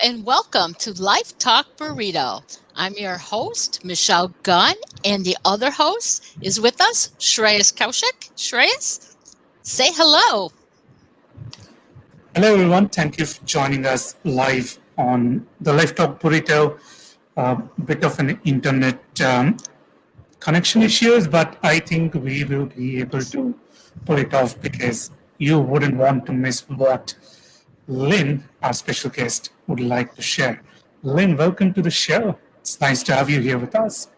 and welcome to Life Talk Burrito. I'm your host, Michele Gunn, and the other host is with us, Shreyas Kaushik. Shreyas, say hello. Hello, everyone. Thank you for joining us live on the Life Talk Burrito. A bit of an internet connection issues, but I think we will be able to pull it off because you wouldn't want to miss what Lynn, our special guest, would like to share. Lynn, welcome to the show. It's nice to have you here with us.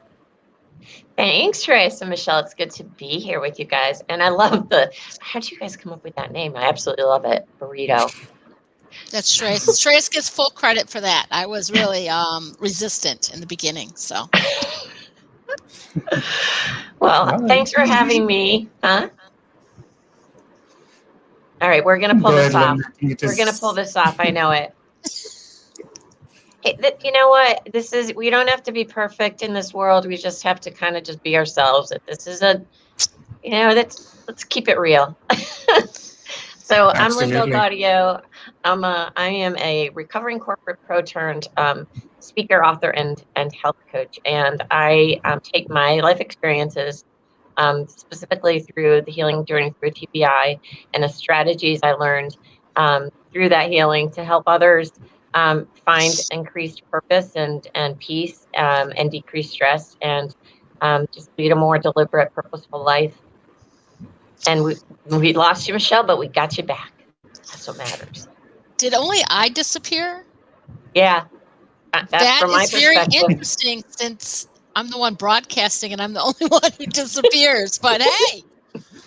Thanks, Shreyas and Michele. It's good to be here with you guys. And I love how did you guys come up with that name? I absolutely love it. Burrito. That's Shreyas. Shreyas gets full credit for that. I was really resistant in the beginning, so. Well, thanks for having me. Huh? All right, we're going to pull this off. We're going to pull this off. I know it. You know what? We don't have to be perfect in this world. We just have to kind of just be ourselves. This is let's keep it real. So Absolutely. I'm Lynn DelGaudio. I am a recovering corporate pro turned speaker, author, and health coach. And I take my life experiences, specifically through the healing journey through TBI and the strategies I learned through that healing to help others find increased purpose and peace and decrease stress and just lead a more deliberate, purposeful life. And we lost you, Michele, but we got you back. That's what matters. Did only I disappear? Yeah. That from my is very perspective. interesting since I'm the one broadcasting and I'm the only one who disappears. But hey,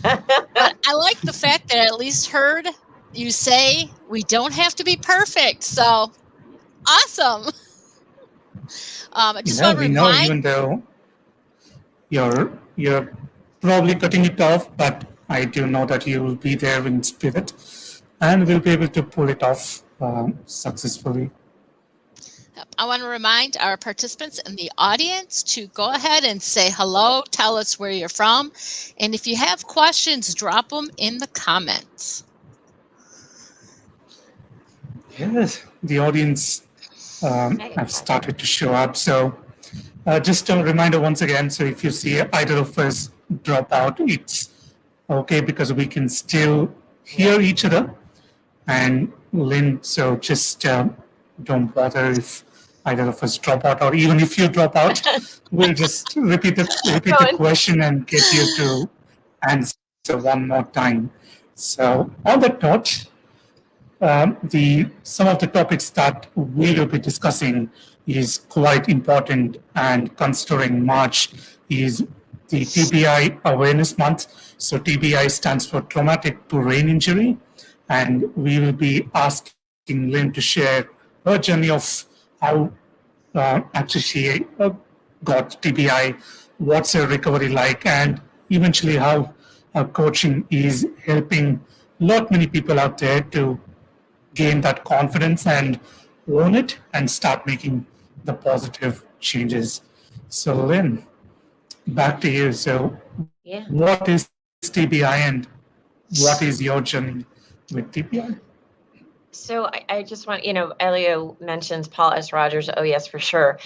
but I like the fact that I at least heard you say we don't have to be perfect. So awesome. I just want to we know, even though you're probably cutting it off, but I do know that you will be there in spirit and will be able to pull it off successfully. I want to remind our participants in the audience to go ahead and say hello, tell us where you're from, and if you have questions, drop them in the comments. Yes, the audience have started to show up. So just a reminder once again, so if you see either of us drop out, it's okay because we can still hear each other. And Lynn, so just don't bother if either of us drop out, or even if you drop out, we'll just repeat the question and get you to answer one more time. So on that note, some of the topics that we will be discussing is quite important, and considering March is the TBI Awareness Month. So TBI stands for Traumatic Brain Injury, and we will be asking Lynn to share her journey of how actually she got TBI, what's her recovery like, and eventually how coaching is helping many people out there to gain that confidence and own it and start making the positive changes. So Lynn, back to you. So what is TBI and what is your journey with TBI? So I just want, Elio mentions Paul S. Rogers. Oh, yes, for sure.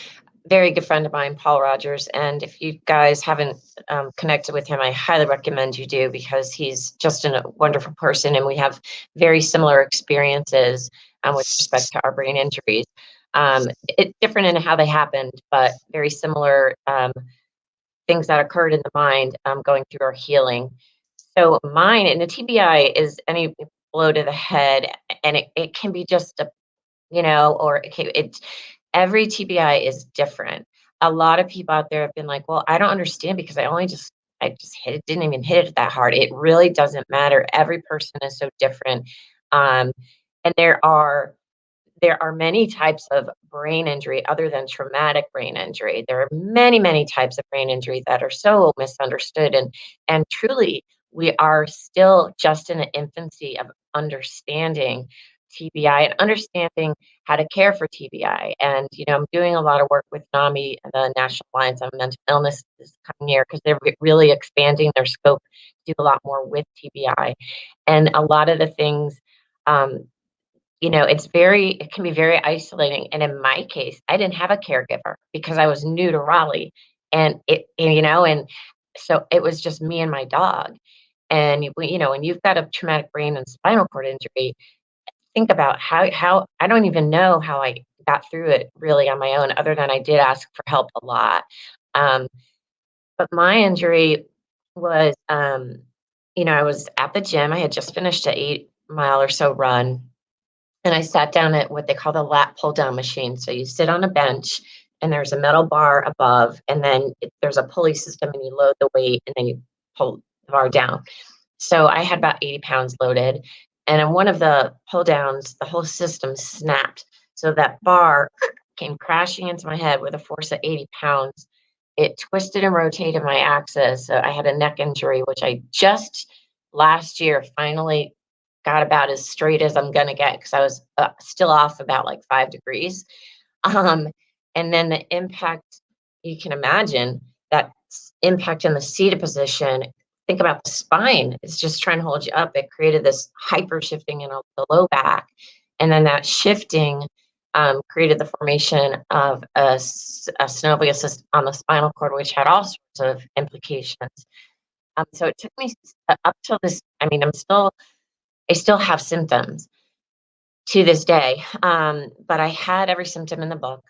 Very good friend of mine, Paul Rogers. And if you guys haven't connected with him, I highly recommend you do, because he's just a wonderful person. And we have very similar experiences with respect to our brain injuries. It's different in how they happened, but very similar things that occurred in the mind going through our healing. So mine, and the TBI is any blow to the head, and it can be just every TBI is different. A lot of people out there have been like, well, I don't understand because I just hit it, didn't even hit it that hard. It really doesn't matter. Every person is so different. And there are many types of brain injury other than traumatic brain injury. There are many, many types of brain injury that are so misunderstood. And truly, we are still just in the infancy of understanding TBI and understanding how to care for TBI. And, I'm doing a lot of work with NAMI, the National Alliance on Mental Illness, this coming year, because they're really expanding their scope to do a lot more with TBI. And a lot of the things, it can be very isolating. And in my case, I didn't have a caregiver because I was new to Raleigh, and so it was just me and my dog. And when you've got a traumatic brain and spinal cord injury, think about how I don't even know how I got through it really on my own, other than I did ask for help a lot. Um, but my injury was, I was at the gym. I had just finished an 8 mile or so run, and I sat down at what they call the lat pull down machine. So you sit on a bench, and there's a metal bar above, and then there's a pulley system, and you load the weight, and then you pull the bar down. So I had about 80 pounds loaded. And in one of the pull downs, the whole system snapped. So that bar came crashing into my head with a force of 80 pounds. It twisted and rotated my axis. So I had a neck injury, which I just last year finally got about as straight as I'm going to get, because I was still off about like 5 degrees. Um, and then the impact, you can imagine that impact in the seated position. Think about the spine. It's just trying to hold you up. It created this hyper shifting in the low back. And then that shifting created the formation of a synovial cyst on the spinal cord, which had all sorts of implications. So it took me up till this. I mean, I still have symptoms to this day. But I had every symptom in the book.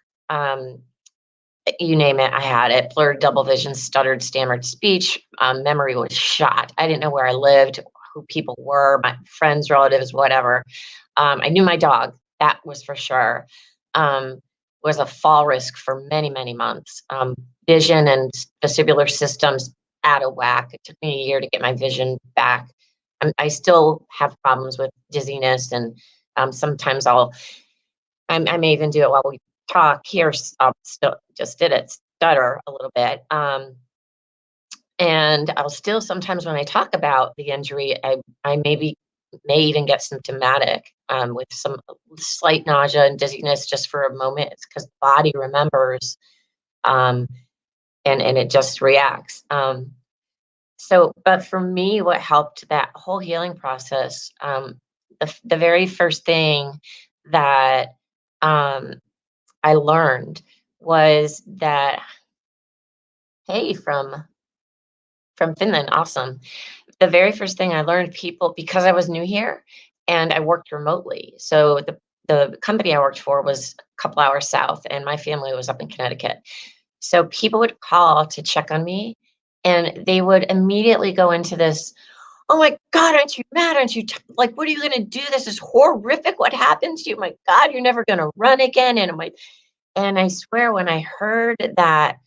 You name it, I had it. Blurred double vision, stuttered, stammered speech. Memory was shot. I didn't know where I lived, who people were, my friends, relatives, whatever. I knew my dog, that was for sure. Was a fall risk for many, many months. Vision and vestibular systems out of whack. It took me a year to get my vision back. I still have problems with dizziness, and sometimes I may even do it while we talk here. I'll still just did it stutter a little bit. And I'll still sometimes, when I talk about the injury, I may even get symptomatic with some slight nausea and dizziness just for a moment. It's because the body remembers, and it just reacts. But for me, what helped that whole healing process, the very first thing that I learned was that, hey, from Finland, awesome. The very first thing I learned, because I was new here and I worked remotely. So the company I worked for was a couple hours south, and my family was up in Connecticut. So people would call to check on me, and they would immediately go into this, oh my God, aren't you mad? Aren't you like, what are you going to do? This is horrific. What happened to you? My God, you're never going to run again. And I swear, when I heard that,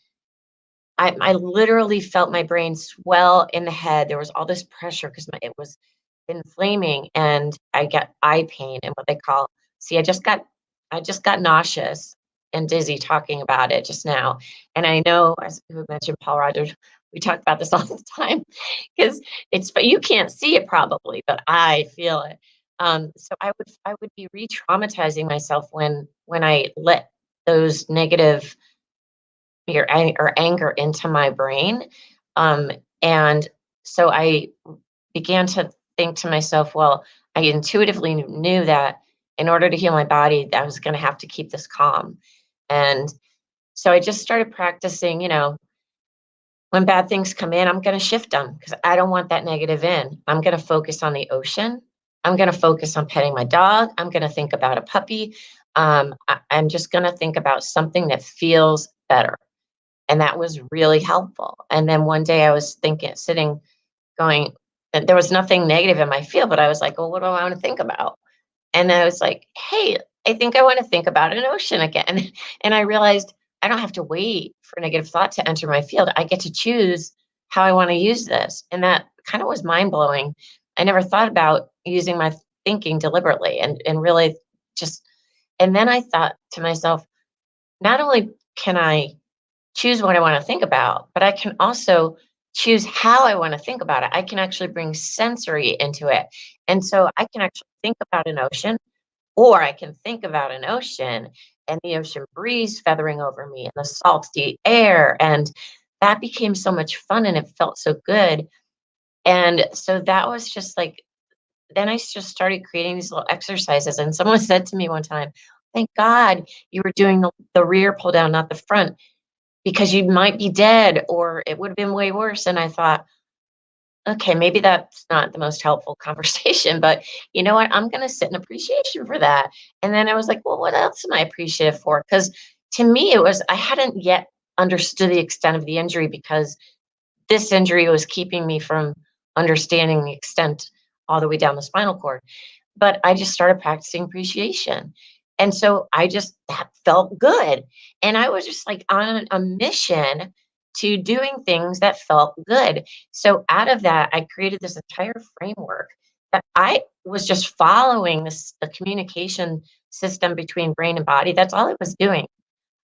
I literally felt my brain swell in the head. There was all this pressure because it was inflaming, and I got eye pain and what they call. See, I just got nauseous and dizzy talking about it just now. And I know, as you mentioned, Paul Rogers, we talk about this all the time because but you can't see it probably, but I feel it. So I would be re-traumatizing myself when I let those negative or anger into my brain. And so I began to think to myself, well, I intuitively knew that in order to heal my body, I was going to have to keep this calm. And so I just started practicing, when bad things come in, I'm going to shift them because I don't want that negative in. I'm going to focus on the ocean. I'm going to focus on petting my dog. I'm going to think about a puppy. I'm just going to think about something that feels better. And that was really helpful. And then one day I was sitting, going, and there was nothing negative in my field, but I was like, well, what do I want to think about? And I was like, hey, I think I want to think about an ocean again. And I realized I don't have to wait for negative thought to enter my field. I get to choose how I want to use this. And that kind of was mind blowing. I never thought about using my thinking deliberately and really just, and then I thought to myself, not only can I choose what I want to think about, but I can also choose how I want to think about it. I can actually bring sensory into it. And so I can actually think about an ocean, or I can think about an ocean and the ocean breeze feathering over me and the salty air. And that became so much fun, and it felt so good. And so that was just like then I just started creating these little exercises. And someone said to me one time, thank God you were doing the rear pull down, not the front, because you might be dead or it would have been way worse. And I thought, okay, maybe that's not the most helpful conversation, but you know what? I'm going to sit in appreciation for that. And then I was like, well, what else am I appreciative for? Because to me, I hadn't yet understood the extent of the injury, because this injury was keeping me from understanding the extent all the way down the spinal cord. But I just started practicing appreciation. And so that felt good. And I was just like on a mission to doing things that felt good. So out of that, I created this entire framework that I was just following the communication system between brain and body. That's all I was doing.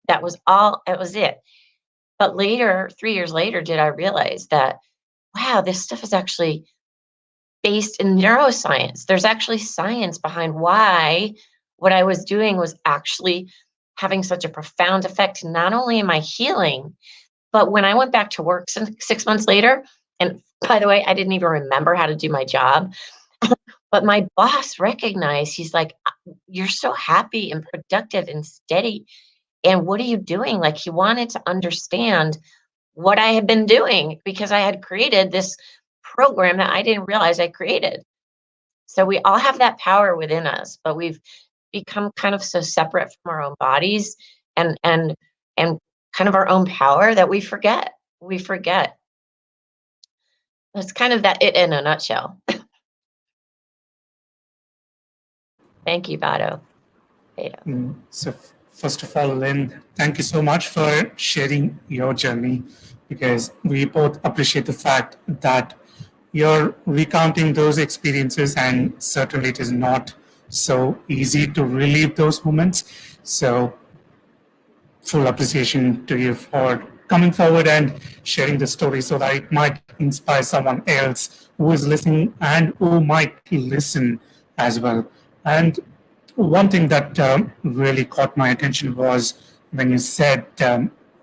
That was it. But later, 3 years later, did I realize that, wow, this stuff is actually based in neuroscience. There's actually science behind why what I was doing was actually having such a profound effect, not only in my healing, but when I went back to work 6 months later, and by the way, I didn't even remember how to do my job, but my boss recognized, he's like, you're so happy and productive and steady. And what are you doing? Like, he wanted to understand what I had been doing, because I had created this program that I didn't realize I created. So we all have that power within us, but we've become kind of so separate from our own bodies and kind of our own power that we forget. We forget. That's kind of that it in a nutshell. Thank you, Vado. So first of all, Lynn, thank you so much for sharing your journey, because we both appreciate the fact that you're recounting those experiences, and certainly it is not so easy to relive those moments. So full appreciation to you for coming forward and sharing the story, so that it might inspire someone else who is listening and who might listen as well. And one thing that really caught my attention was when you said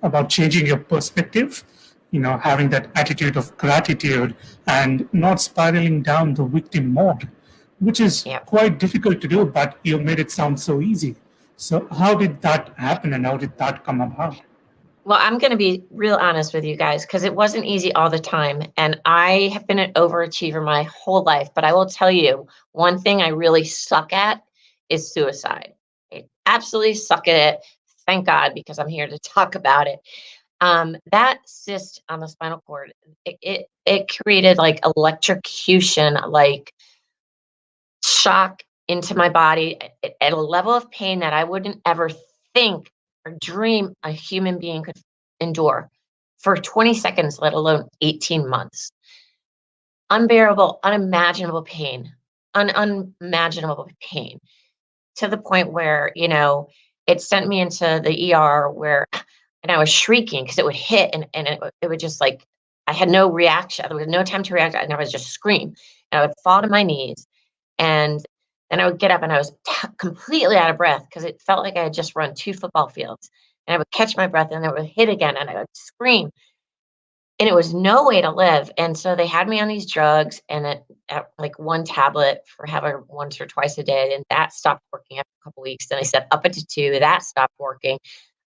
about changing your perspective, having that attitude of gratitude and not spiraling down the victim mode, which is quite difficult to do, but you made it sound so easy. So how did that happen, and how did that come about? Well, I'm going to be real honest with you guys, because it wasn't easy all the time. And I have been an overachiever my whole life. But I will tell you, one thing I really suck at is suicide. I absolutely suck at it. Thank God, because I'm here to talk about it. That cyst on the spinal cord, it created like electrocution, like shock into my body at a level of pain that I wouldn't ever think or dream a human being could endure for 20 seconds, let alone 18 months. Unbearable, unimaginable pain, unimaginable pain, to the point where, it sent me into the ER and I was shrieking because it would hit and it would just like, I had no reaction. There was no time to react. And I would just scream and I would fall to my knees. And then I would get up and I was completely out of breath, because it felt like I had just run 2 football fields. And I would catch my breath and I would hit again and I would scream. And it was no way to live. And so they had me on these drugs, and at like 1 tablet for having once or twice a day. And that stopped working after a couple weeks. Then I said up it to 2. That stopped working.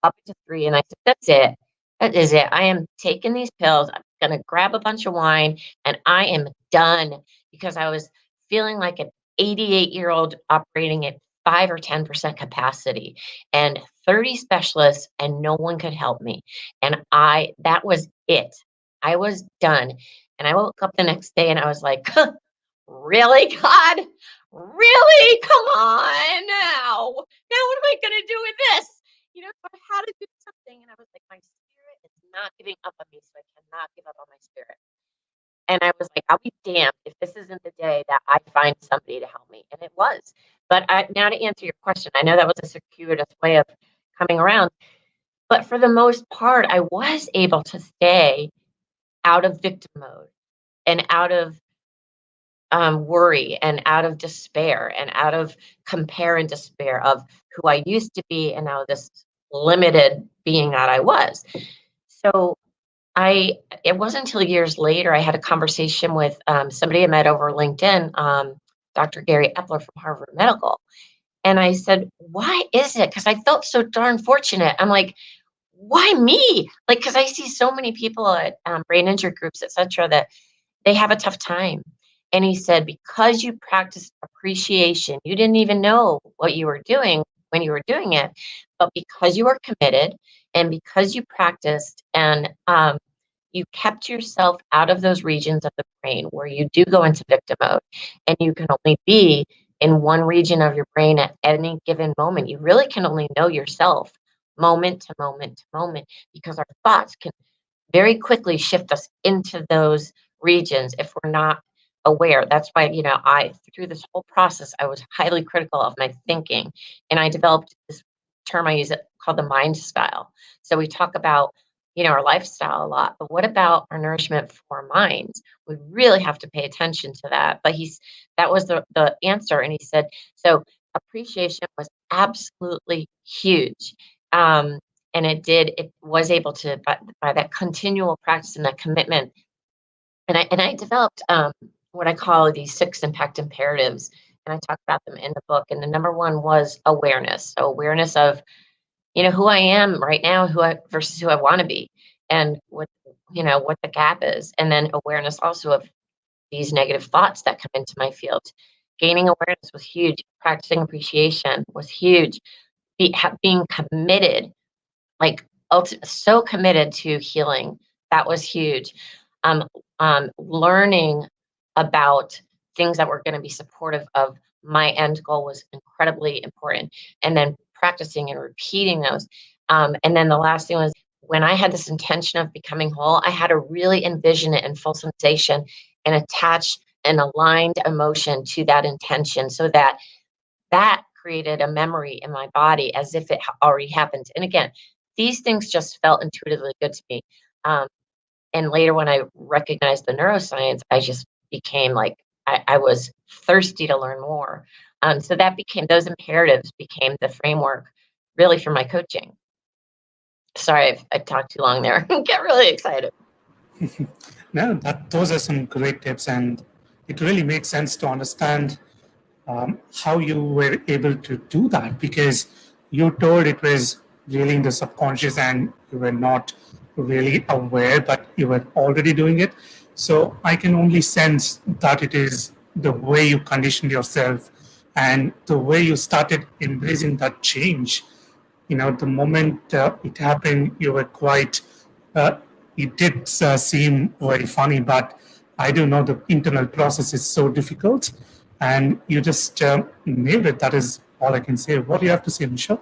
Up it to 3. And I said, that's it. That is it. I am taking these pills. I'm going to grab a bunch of wine and I am done, because I was feeling like an 88-year-old operating at 5 or 10% capacity and 30 specialists, and no one could help me. And that was it. I was done. And I woke up the next day and I was like, huh, really, God? Really? Come on now. Now what am I going to do with this? So I had to do something. And I was like, my spirit is not giving up on me, so I cannot give up on my spirit. And I was like, I'll be damned if this isn't the day that I find somebody to help me. And it was. But now to answer your question, I know that was a circuitous way of coming around. But for the most part, I was able to stay out of victim mode and out of worry and out of despair and out of compare and despair of who I used to be and now this limited being that I was. So it wasn't until years later I had a conversation with somebody I met over LinkedIn, Dr. Gary Epler from Harvard Medical. And I said, why is it? Because I felt so darn fortunate. I'm like, why me? Like, because I see so many people at brain injury groups, et cetera, that they have a tough time. And he said, because you practiced appreciation, you didn't even know what you were doing when you were doing it, but because you were committed and because you practiced and you kept yourself out of those regions of the brain where you do go into victim mode and you can only be in one region of your brain at any given moment. You really can only know yourself moment to moment to moment, because our thoughts can very quickly shift us into those regions if we're not aware. That's why, through this whole process, I was highly critical of my thinking. And I developed this term I use it called the mind style. So we talk about, our lifestyle a lot, but what about our nourishment for our minds? We really have to pay attention to that. But that was the answer. And he said, so appreciation was absolutely huge. And it was able to, by that continual practice and that commitment. And I developed what I call these 6 impact imperatives. And I talk about them in the book. And the number one was awareness. So awareness of, who I am right now, versus who I want to be, and what the gap is. And then awareness also of these negative thoughts that come into my field. Gaining awareness was huge. Practicing appreciation was huge. Being committed, like so committed to healing, that was huge. Learning about things that were going to be supportive of my end goal was incredibly important. And then practicing and repeating those. And then the last thing was, when I had this intention of becoming whole, I had to really envision it in full sensation and attach an aligned emotion to that intention, so that created a memory in my body as if it already happened. And again, these things just felt intuitively good to me. And later, when I recognized the neuroscience, I just became like, I was thirsty to learn more. So those imperatives became the framework really for my coaching. Sorry, I talked too long there. Get really excited. No, those are some great tips, and it really makes sense to understand how you were able to do that, because you told it was really in the subconscious and you were not really aware, but you were already doing it. So I can only sense that it is the way you conditioned yourself and the way you started embracing that change. The moment it happened, you were quite, it did seem very funny, but I do know the internal process is so difficult, and you just nailed it. That is all I can say. What do you have to say, Michele?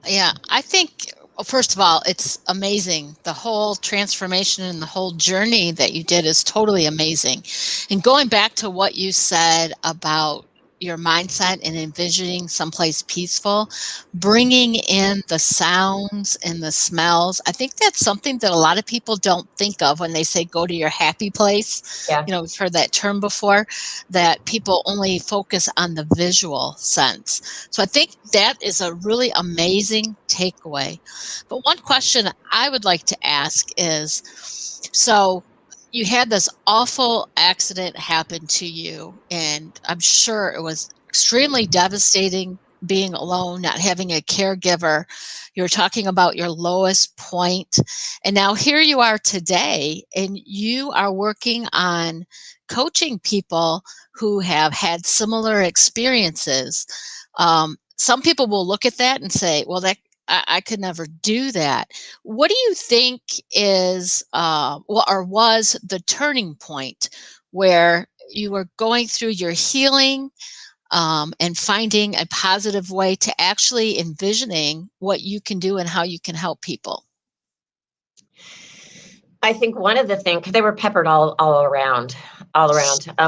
Yeah, I think, first of all, it's amazing. The whole transformation and the whole journey that you did is totally amazing. And going back to what you said about your mindset and envisioning someplace peaceful, bringing in the sounds and the smells, I think that's something that a lot of people don't think of when they say go to your happy place. Yeah. We've heard that term before, that people only focus on the visual sense. So I think that is a really amazing takeaway. But one question I would like to ask is, so you had this awful accident happen to you, and I'm sure it was extremely devastating being alone, not having a caregiver. You were talking about your lowest point, and now here you are today, and you are working on coaching people who have had similar experiences. Some people will look at that and say, well, I could never do that. What do you think is, or was the turning point where you were going through your healing and finding a positive way to actually envisioning what you can do and how you can help people? I think one of the things, because they were peppered all around.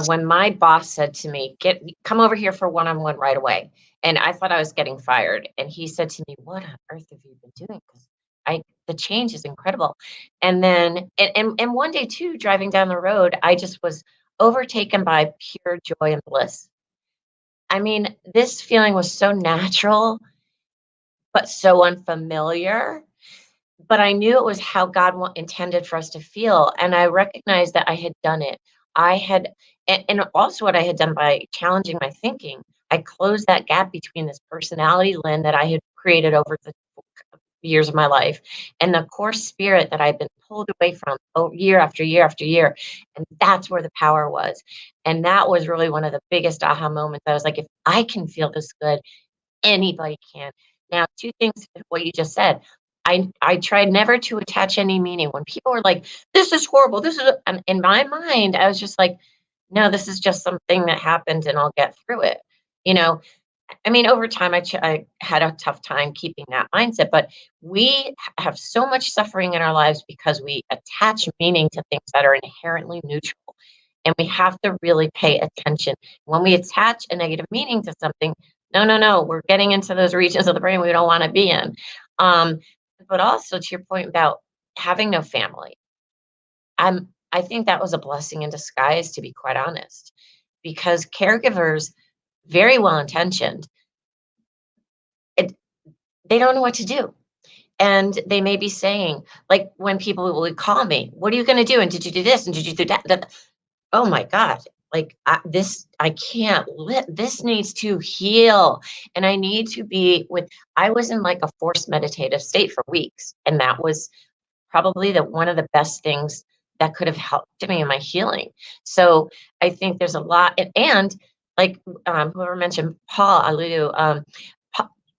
When my boss said to me, come over here for one-on-one right away. And I thought I was getting fired. And he said to me, what on earth have you been doing? Because the change is incredible. And then, and one day too, driving down the road, I just was overtaken by pure joy and bliss. I mean, this feeling was so natural, but so unfamiliar. But I knew it was how God intended for us to feel. And I recognized that I had done it. and also what I had done by challenging my thinking, I closed that gap between this personality, Lynn, that I had created over the years of my life, and the core spirit that I've been pulled away from year after year after year. And that's where the power was. And that was really one of the biggest aha moments. I was like, if I can feel this good, anybody can. Now, two things, what you just said. I tried never to attach any meaning. When people were like, this is horrible, this is, in my mind, I was just like, no, this is just something that happened and I'll get through it. You know, I mean, over time, I had a tough time keeping that mindset, but we have so much suffering in our lives because we attach meaning to things that are inherently neutral. And we have to really pay attention. When we attach a negative meaning to something, no, no, no, we're getting into those regions of the brain we don't want to be in. But also to your point about having no family, I think that was a blessing in disguise, to be quite honest, because caregivers, very well intentioned, they don't know what to do. And they may be saying, like when people will call me, what are you going to do? And did you do this? And did you do that? Oh my God, like I can't this needs to heal. And I need to be I was in like a forced meditative state for weeks. And that was probably one of the best things that could have helped me in my healing. So I think there's a lot, and like whoever mentioned Paul Alu,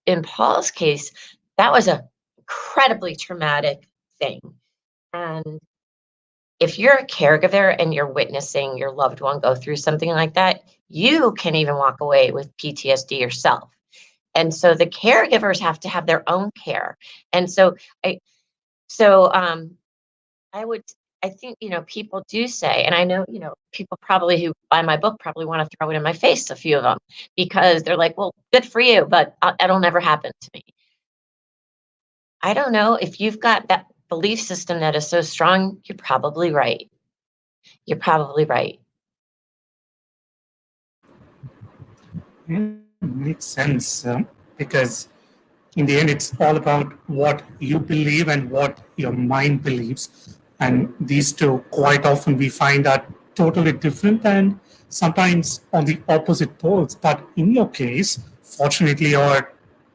in Paul's case, that was a incredibly traumatic thing. And if you're a caregiver and you're witnessing your loved one go through something like that, you can even walk away with PTSD yourself. And so the caregivers have to have their own care. And so I think, people do say, and I know, people probably who buy my book probably want to throw it in my face, a few of them, because they're like, well, good for you, but it'll never happen to me. I don't know, if you've got that belief system that is so strong, you're probably right. You're probably right. Yeah, makes sense because in the end, it's all about what you believe and what your mind believes. And these two, quite often, we find are totally different and sometimes on the opposite poles. But in your case, fortunately, or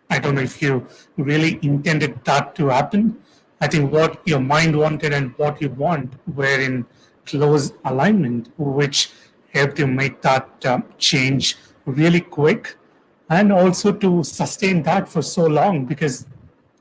I don't know if you really intended that to happen, I think what your mind wanted and what you want were in close alignment, which helped you make that change really quick and also to sustain that for so long, because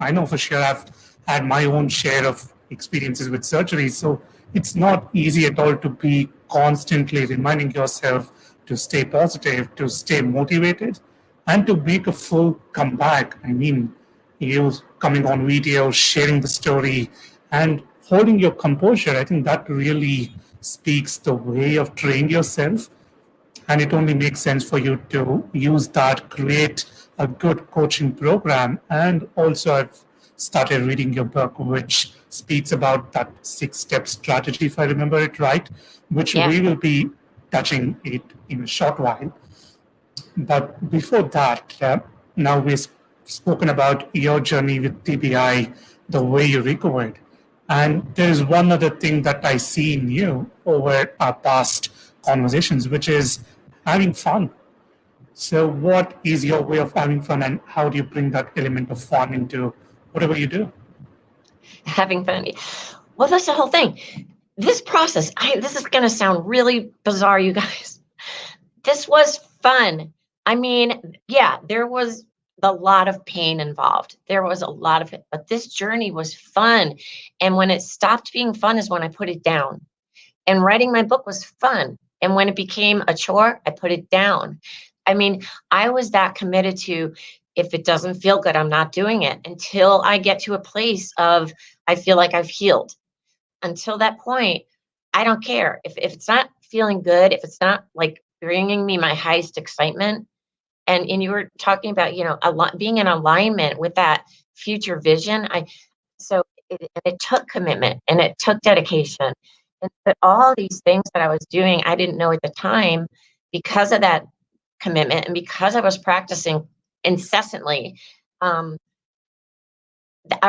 I know for sure I've had my own share of experiences with surgery, so it's not easy at all to be constantly reminding yourself to stay positive, to stay motivated, and to make a full comeback. I mean, you coming on video, sharing the story, and holding your composure, I think that really speaks the way of trained yourself, and it only makes sense for you to use that, create a good coaching program. And also, I've started reading your book, which speaks about that 6-step strategy, if I remember it right, which we will be touching it in a short while. But before that, now we've spoken about your journey with TBI, the way you recovered. And there's one other thing that I see in you over our past conversations, which is having fun. So, what is your way of having fun, and how do you bring that element of fun into whatever you do? Having fun. Well, that's the whole thing. This process, this is going to sound really bizarre, you guys. This was fun. I mean, yeah, there was a lot of pain involved. There was a lot of it, but this journey was fun. And when it stopped being fun is when I put it down. And writing my book was fun. And when it became a chore, I put it down. I mean, I was that committed to, if it doesn't feel good, I'm not doing it until I get to a place of, I feel like I've healed. Until that point, I don't care. If it's not feeling good, if it's not like bringing me my highest excitement, and you were talking about, being in alignment with that future vision. So it took commitment and it took dedication. But all these things that I was doing, I didn't know at the time, because of that commitment and because I was practicing incessantly. I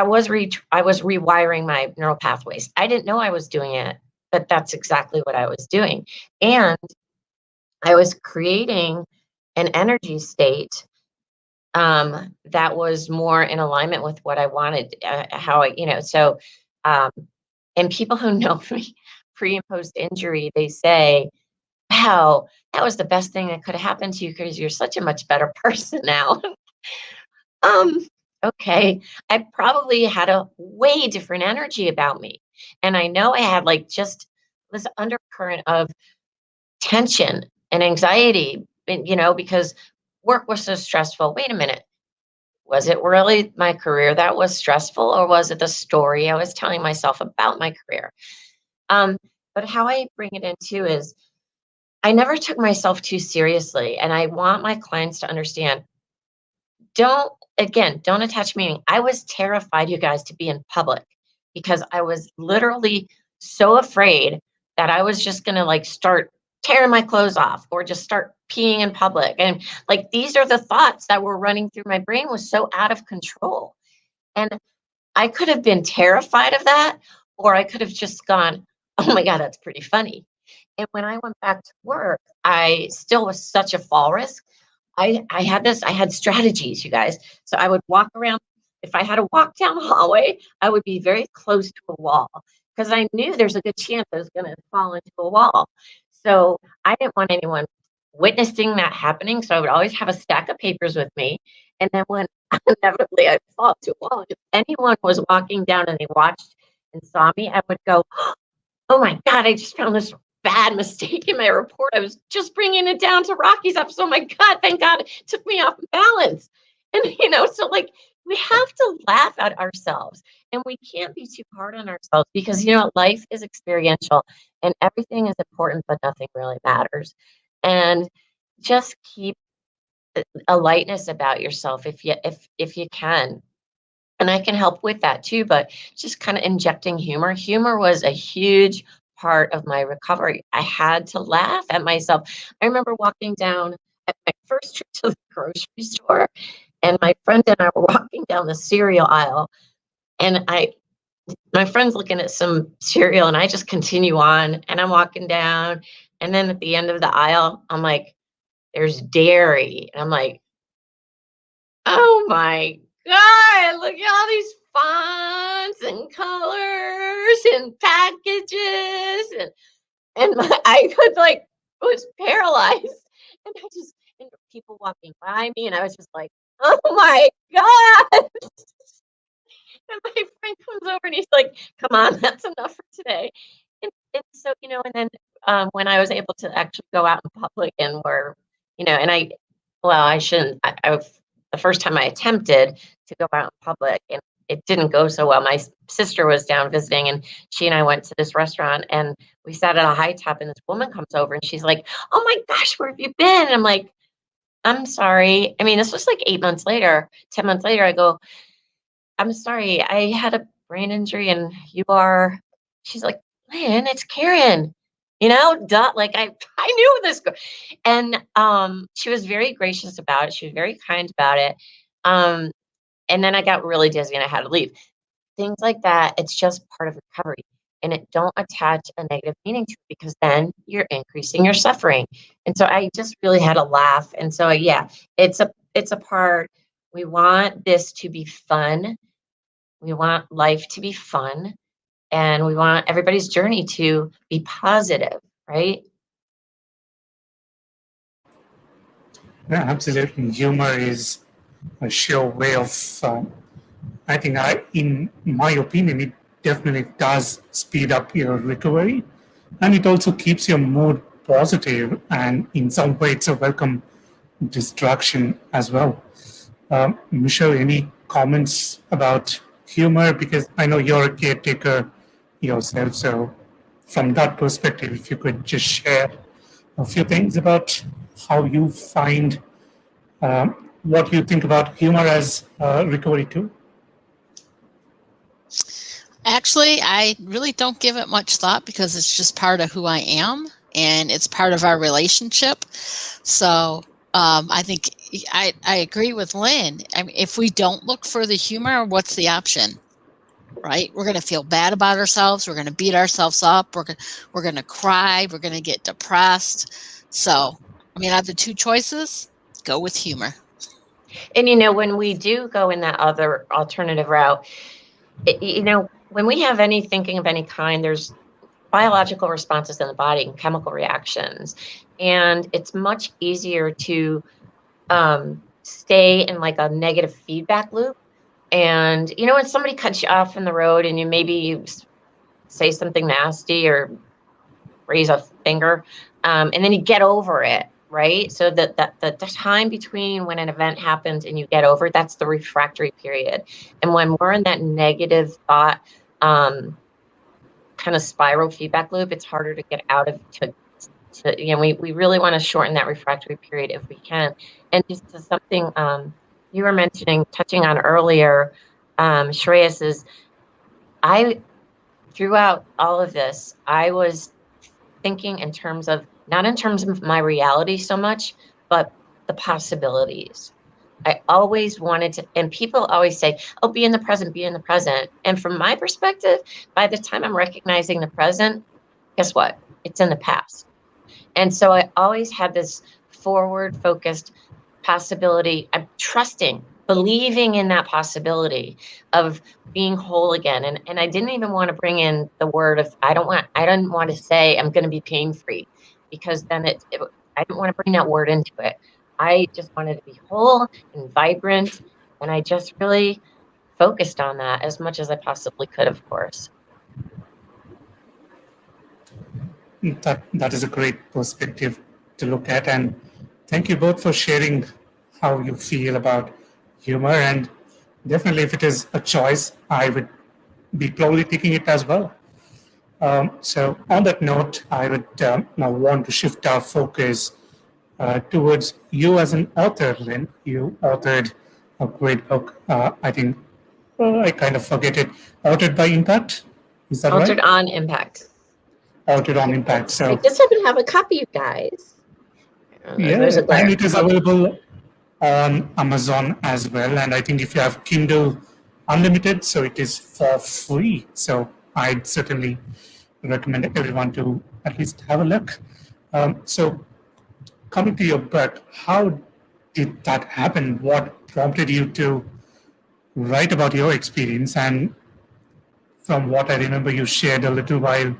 was rewiring my neural pathways. I didn't know I was doing it, but that's exactly what I was doing. And I was creating an energy state that was more in alignment with what I wanted, how I, so, um, and people who know me pre and post injury, they say, wow, that was the best thing that could have happened to you because you're such a much better person now. Um, okay. I probably had a way different energy about me. And I know I had like just this undercurrent of tension and anxiety, because work was so stressful. Wait a minute. Was it really my career that was stressful, or was it the story I was telling myself about my career? Um, but how I bring it into is I never took myself too seriously. And I want my clients to understand, don't attach meaning. I was terrified, you guys, to be in public because I was literally so afraid that I was just going to like start tearing my clothes off or just start peeing in public. And like these are the thoughts that were running through my brain, was so out of control. And I could have been terrified of that, or I could have just gone, oh my God, that's pretty funny. And when I went back to work, I still was such a fall risk. I had strategies, you guys. So I would walk around. If I had to walk down the hallway, I would be very close to a wall because I knew there's a good chance I was going to fall into a wall. So I didn't want anyone witnessing that happening. So I would always have a stack of papers with me. And then when inevitably I'd fall to a wall, if anyone was walking down and they watched and saw me, I would go, oh my God, I just found this bad mistake in my report. I was just bringing it down to Rocky's office. Oh my God, thank God it took me off balance. And, so like we have to laugh at ourselves and we can't be too hard on ourselves because, life is experiential and everything is important, but nothing really matters. And just keep a lightness about yourself if you can. And I can help with that too, but just kind of injecting humor. Humor was a huge part of my recovery. I had to laugh at myself. I remember walking down at my first trip to the grocery store, and my friend and I were walking down the cereal aisle, and my friend's looking at some cereal, and I just continue on, and I'm walking down, and then at the end of the aisle, I'm like, "There's dairy," and I'm like, oh my God, look at all these fonts and colors and packages and I could like was paralyzed and and people walking by me and I was just like, oh my God. And my friend comes over and he's like, come on, that's enough for today. And so, and then when I was able to actually go out in public and where, and I shouldn't, the first time I attempted to go out in public and it didn't go so well. My sister was down visiting and she and I went to this restaurant and we sat at a high top and this woman comes over and she's like, oh my gosh, where have you been? And I'm like, I'm sorry. I mean, this was like 8 months later, 10 months later, I go, I'm sorry, I had a brain injury and she's like, Lynn, it's Karen, duh, like I knew this girl. And she was very gracious about it. She was very kind about it. Um, and then I got really dizzy and I had to leave. Things like that, it's just part of recovery. And don't attach a negative meaning to it because then you're increasing your suffering. And so I just really had a laugh. And so yeah, it's a part. We want this to be fun. We want life to be fun and we want everybody's journey to be positive, right? Yeah, absolutely. Humor is a sure way of, I think, in my opinion, it definitely does speed up your recovery. And it also keeps your mood positive, and in some way, it's a welcome distraction as well. Michelle, any comments about humor? Because I know you're a caretaker yourself, so from that perspective, if you could just share a few things about how you find what you think about humor as recovery too. Actually, I really don't give it much thought because it's just part of who I am and it's part of our relationship. So I think I agree with Lynn. I mean, if we don't look for the humor, what's the option? Right? We're going to feel bad about ourselves. We're going to beat ourselves up. We're going to cry. We're going to get depressed. So I mean, I have the two choices. Go with humor. And, when we do go in that other alternative route, when we have any thinking of any kind, there's biological responses in the body and chemical reactions. And it's much easier to stay in like a negative feedback loop. And, when somebody cuts you off in the road and you say something nasty or raise a finger, and then you get over it, right? So that the time between when an event happens and you get over it, that's the refractory period. And when we're in that negative thought kind of spiral feedback loop, it's harder to get out of we really want to shorten that refractory period if we can. And just to something you were touching on earlier, Shreyas, is throughout all of this, I was thinking not in terms of my reality so much, but the possibilities. I always wanted to, and people always say, oh, be in the present, be in the present. And from my perspective, by the time I'm recognizing the present, guess what? It's in the past. And so I always had this forward focused possibility. I'm trusting, believing in that possibility of being whole again. And I didn't even want to bring in the word of, I didn't want to say I'm going to be pain free, because then I didn't want to bring that word into it. I just wanted to be whole and vibrant. And I just really focused on that as much as I possibly could, of course. That is a great perspective to look at, and thank you both for sharing how you feel about humor. And definitely, if it is a choice, I would be probably taking it as well. So, on that note, I would now want to shift our focus towards you as an author, Lynn. You authored a great book. I think I kind of forget it. Authored by Impact, is that Altered right? on Impact. Authored on Impact. I So just happen to have a copy, you guys. There's yeah, a glare. and it is available on Amazon as well. And I think if you have Kindle Unlimited, so it is for free. So I'd certainly recommend everyone to at least have a look. So coming to your book, how did that happen? What prompted you to write about your experience? And from what I remember, you shared a little while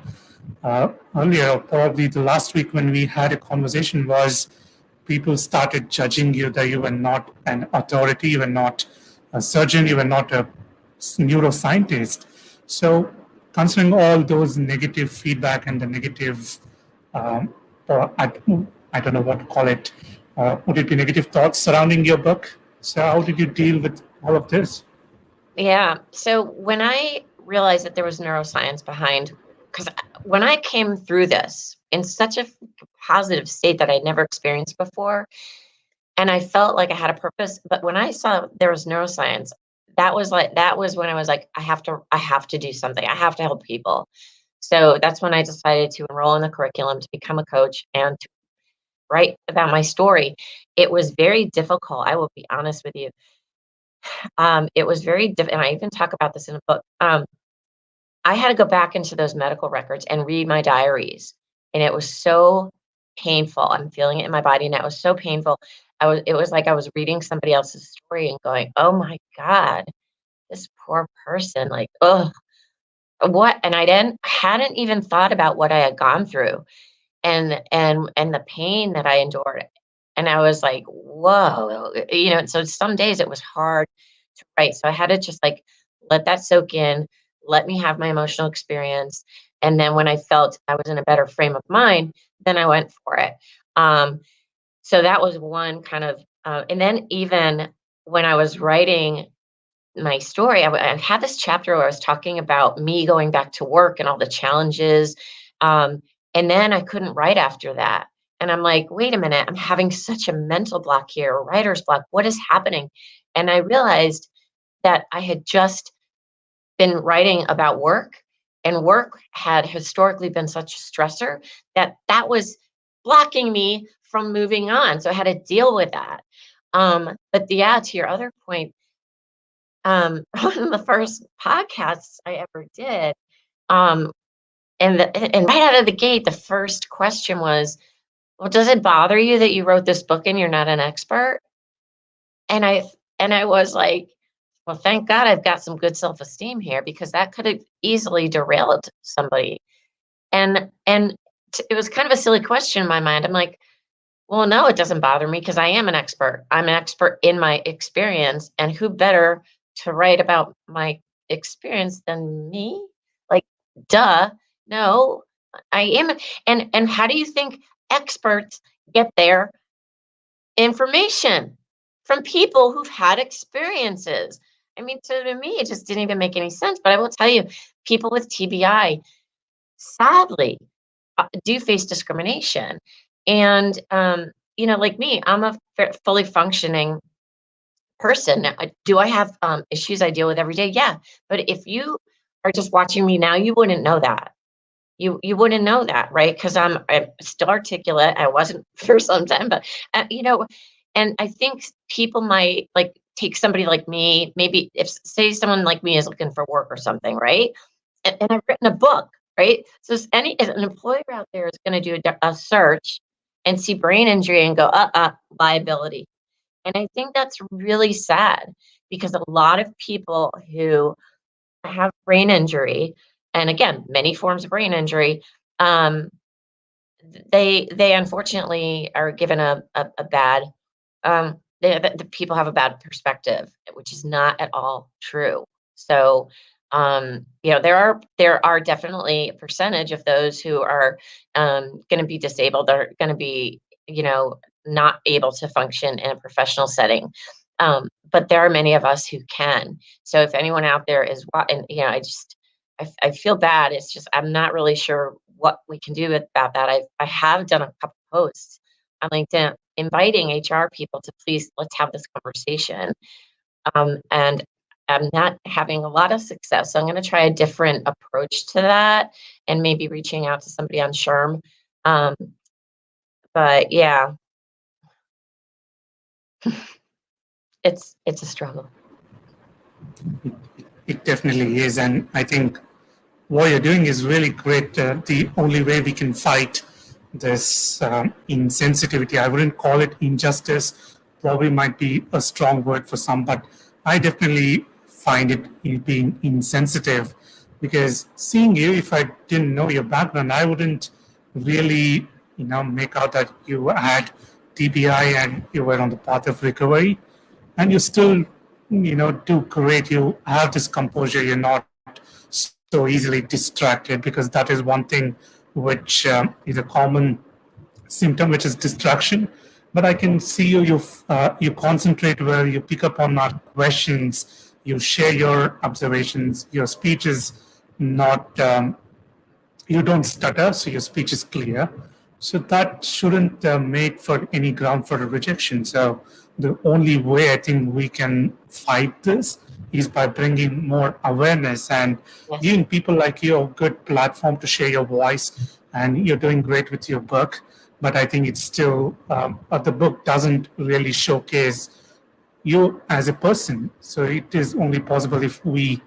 earlier, probably the last week when we had a conversation, was people started judging you that you were not an authority, you were not a surgeon, you were not a neuroscientist. So, considering all those negative feedback and the negative, or I don't know what to call it, would it be negative thoughts surrounding your book? So, how did you deal with all of this? Yeah. So when I realized that there was neuroscience behind, because when I came through this in such a positive state that I'd never experienced before, and I felt like I had a purpose, but when I saw there was neuroscience, that was when I was like, I have to do something. I have to help people. So that's when I decided to enroll in the curriculum to become a coach and to write about my story. It was very difficult. I will be honest with you. It was very difficult, and I even talk about this in a book. I had to go back into those medical records and read my diaries, and it was so painful. I'm feeling it in my body, and it was so painful. It was like I was reading somebody else's story and going, "Oh my God, this poor person, like, oh, what?" And hadn't even thought about what I had gone through and the pain that I endured. And I was like, whoa, so some days it was hard to write. So I had to just like let that soak in, let me have my emotional experience. And then when I felt I was in a better frame of mind, then I went for it. Um, so that was one kind of, and then even when I was writing my story, I had this chapter where I was talking about me going back to work and all the challenges. And then I couldn't write after that. And I'm like, wait a minute, I'm having such a mental block here, a writer's block. What is happening? And I realized that I had just been writing about work, and work had historically been such a stressor that was blocking me from moving on. So I had to deal with that. But yeah, to your other point, one of the first podcasts I ever did, um, and right out of the gate, the first question was, well, does it bother you that you wrote this book and you're not an expert? And I was like, well, thank God I've got some good self-esteem here, because that could have easily derailed somebody. And it was kind of a silly question in my mind. I'm like, well, no, it doesn't bother me because I am an expert. I'm an expert in my experience, and who better to write about my experience than me? Like, duh. No, I am. And how do you think experts get their information? From people who've had experiences. I mean, so to me, it just didn't even make any sense. But I will tell you, people with TBI, sadly, do face discrimination. And, like me, I'm a fully functioning person. Now, do I have issues I deal with every day? Yeah. But if you are just watching me now, you wouldn't know that. You wouldn't know that, right? Because I'm still articulate. I wasn't for some time, but and I think people might like take somebody like me. Maybe if say someone like me is looking for work or something, right? And I've written a book, right? So if an employer out there is going to do a search and see brain injury and go, liability. And I think that's really sad, because a lot of people who have brain injury, and again, many forms of brain injury, um, they unfortunately are given a bad, the people have a bad perspective, which is not at all true. So, there are definitely a percentage of those who are going to be disabled, are going to be, not able to function in a professional setting. But there are many of us who can. So if anyone out there is, and I feel bad. It's just I'm not really sure what we can do about that. I have done a couple posts on LinkedIn inviting HR people to please let's have this conversation. And I'm not having a lot of success. So I'm going to try a different approach to that, and maybe reaching out to somebody on SHRM. But yeah, it's a struggle. It definitely is. And I think what you're doing is really great. The only way we can fight this insensitivity, I wouldn't call it injustice, probably might be a strong word for some, but I definitely find it being insensitive, because seeing you, if I didn't know your background, I wouldn't really, make out that you had TBI and you were on the path of recovery, and you still, do great. You have this composure. You're not so easily distracted, because that is one thing which is a common symptom, which is distraction. But I can see you concentrate well, you pick up on our questions, you share your observations, your speech is not, you don't stutter, so your speech is clear. So that shouldn't make for any ground for a rejection. So the only way I think we can fight this is by bringing more awareness and Yes. giving people like you a good platform to share your voice. And you're doing great with your book, but I think it's still, the book doesn't really showcase you as a person. So it is only possible if we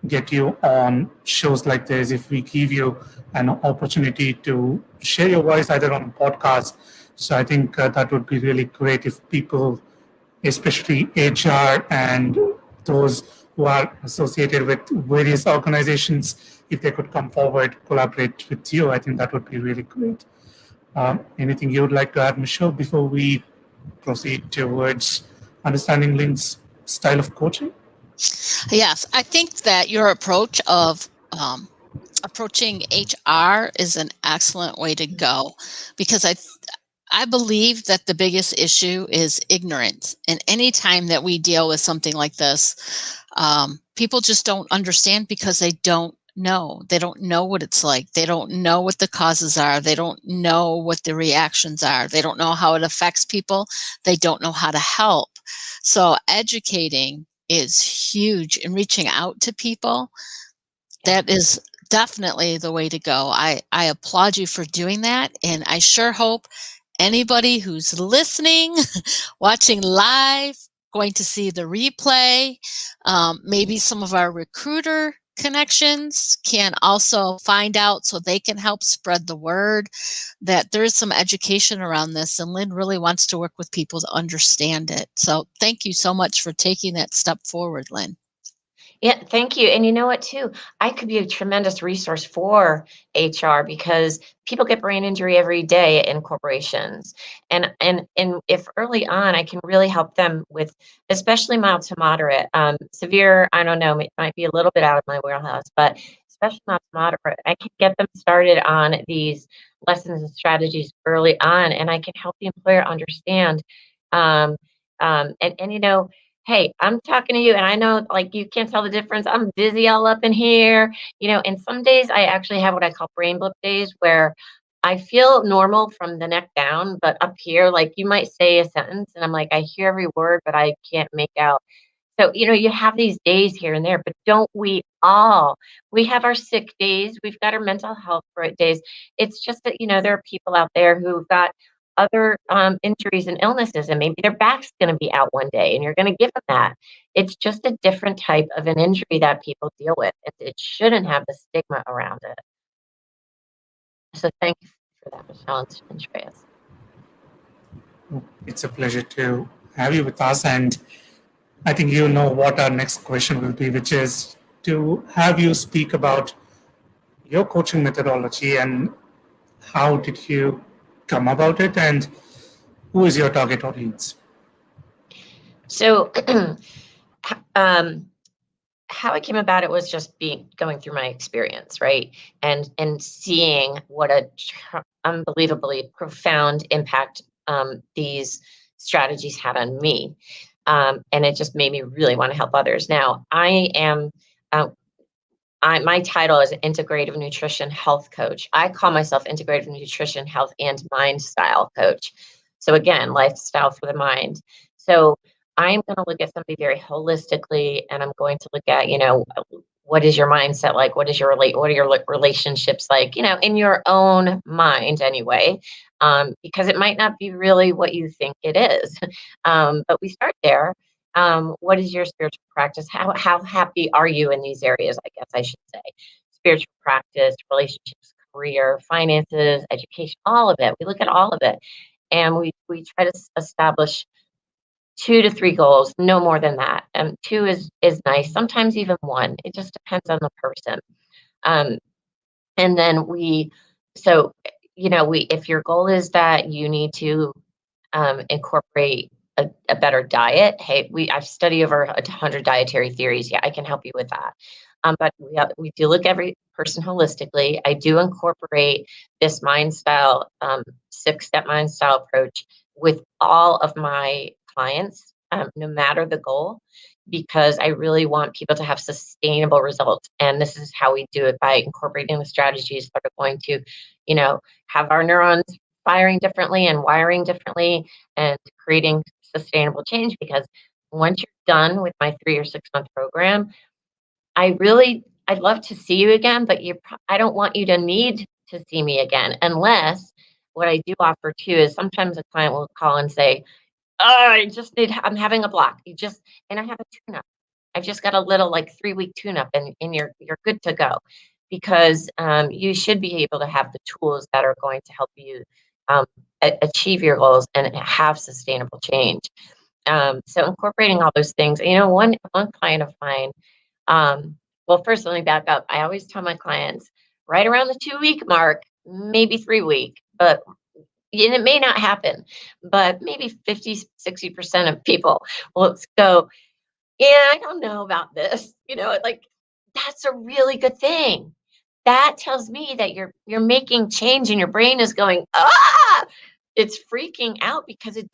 get you on shows like this, if we give you an opportunity to share your voice either on a podcast. So I think that would be really great if people, especially HR and those who are associated with various organizations, if they could come forward, collaborate with you, I think that would be really great. Anything you would like to add, Michele, before we proceed towards understanding Lynn's style of coaching? Yes, I think that your approach of approaching HR is an excellent way to go, because I believe that the biggest issue is ignorance. And any time that we deal with something like this, people just don't understand because they don't know. They don't know what it's like. They don't know what the causes are. They don't know what the reactions are. They don't know how it affects people. They don't know how to help. So educating is huge, and reaching out to people, that is definitely the way to go. I applaud you for doing that, and I sure hope anybody who's listening, watching live, going to see the replay, maybe some of our recruiter connections can also find out so they can help spread the word that there is some education around this. And Lynn really wants to work with people to understand it. So thank you so much for taking that step forward, Lynn. Yeah, thank you. And you know what, too? I could be a tremendous resource for HR because people get brain injury every day in corporations. And if early on I can really help them with especially mild to moderate, severe, I don't know, might be a little bit out of my wheelhouse, but especially mild to moderate, I can get them started on these lessons and strategies early on, and I can help the employer understand. And you know, hey, I'm talking to you and I know like you can't tell the difference. I'm dizzy all up in here, you know, and some days I actually have what I call brain blip days where I feel normal from the neck down, but up here, like you might say a sentence and I'm like, I hear every word, but I can't make out. So, you know, you have these days here and there, but don't we all? We have our sick days, we've got our mental health days. It's just that, you know, there are people out there who've got other injuries and illnesses, and maybe their back's going to be out one day, and you're going to give them that. It's just a different type of an injury that people deal with. It shouldn't have the stigma around it. So thank you for that, Michele and Shreyas. It's a pleasure to have you with us. And I think you know what our next question will be, which is to have you speak about your coaching methodology and how did you come about it and who is your target audience? So, how I came about it was just going through my experience, right, and seeing what a unbelievably profound impact these strategies had on me, and it just made me really want to help others. Now, I am. My title is Integrative Nutrition Health Coach. I call myself Integrative Nutrition Health and Mind Style Coach. So again, lifestyle for the mind. So I'm going to look at somebody very holistically, and I'm going to look at, you know, what is your mindset like? What are your relationships like? You know, in your own mind anyway, because it might not be really what you think it is. But we start there. What is your spiritual practice? How happy are you in these areas? I guess I should say spiritual practice, relationships, career, finances, education, all of it. We look at all of it, and we try to establish 2 to 3 goals, no more than that. 2 is nice. Sometimes even 1. It just depends on the person. And then so you know, if your goal is that you need to incorporate a better diet. Hey, I've studied over 100 dietary theories. Yeah, I can help you with that. But we do look every person holistically. I do incorporate this mind style, 6-step mind style approach with all of my clients, no matter the goal, because I really want people to have sustainable results. And this is how we do it, by incorporating the strategies that are going to, you know, have our neurons firing differently and wiring differently and creating sustainable change. Because once you're done with my 3 or 6 month program, I'd love to see you again, but I don't want you to need to see me again, unless what I do offer too is sometimes a client will call and say, oh, I'm having a block. And I have a tune-up. I've just got a little like 3-week tune-up, and you're good to go, because you should be able to have the tools that are going to help you achieve your goals and have sustainable change. So incorporating all those things, you know, one client of mine, well, first let me back up. I always tell my clients right around the 2-week mark, maybe 3-week, and it may not happen, but maybe 50-60% of people will go, yeah, I don't know about this. You know, like, that's a really good thing. That tells me that you're making change and your brain is going, ah, it's freaking out because it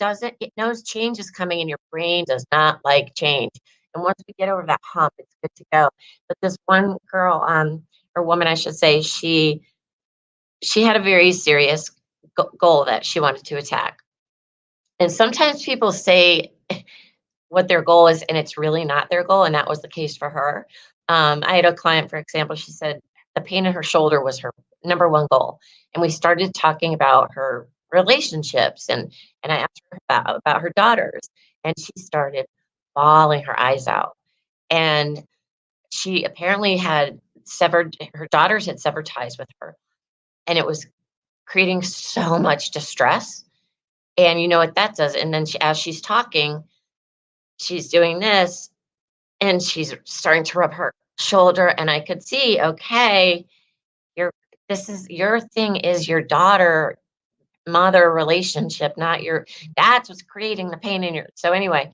knows change is coming and your brain does not like change. And once we get over that hump, it's good to go. But this one girl, or woman, I should say, she had a very serious goal that she wanted to attack. And sometimes people say what their goal is, and it's really not their goal. And that was the case for her. I had a client, for example, she said the pain in her shoulder was her number one goal. And we started talking about her relationships, and I asked her about her daughters, and she started bawling her eyes out. And she apparently had her daughters had severed ties with her, and it was creating so much distress. And you know what that does. And then as she's talking, she's doing this, and she's starting to rub her shoulder, and I could see, okay, your thing is your daughter mother relationship, not that's what's creating the pain in your. So anyway,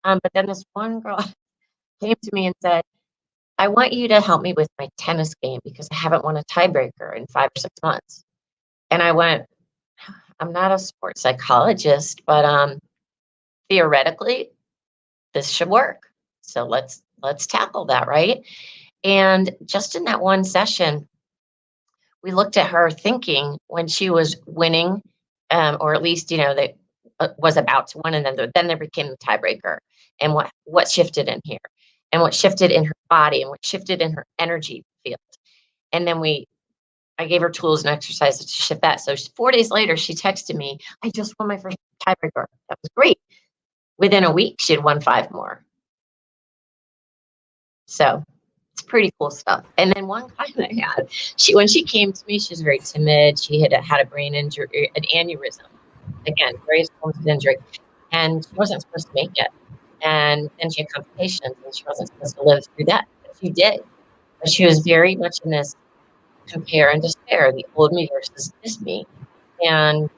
but then this one girl came to me and said, I want you to help me with my tennis game because I haven't won a tiebreaker in 5 or 6 months. And I went, I'm not a sports psychologist, but theoretically this should work. So let's tackle that, right? And just in that one session, we looked at her thinking when she was winning, or at least, that was about to win, and then there became the tiebreaker, and what shifted in here, and what shifted in her body, and what shifted in her energy field. And then I gave her tools and exercises to shift that. So 4 days later, she texted me, I just won my first tiebreaker. That was great. Within a week, she had won 5 more. So it's pretty cool stuff. And then one client I had, when she came to me, she was very timid. She had a brain injury, an aneurysm. Again, various forms of injury. And she wasn't supposed to make it. And then she had complications, and she wasn't supposed to live through that. But she did. But she was very much in this compare and despair, the old me versus this me. And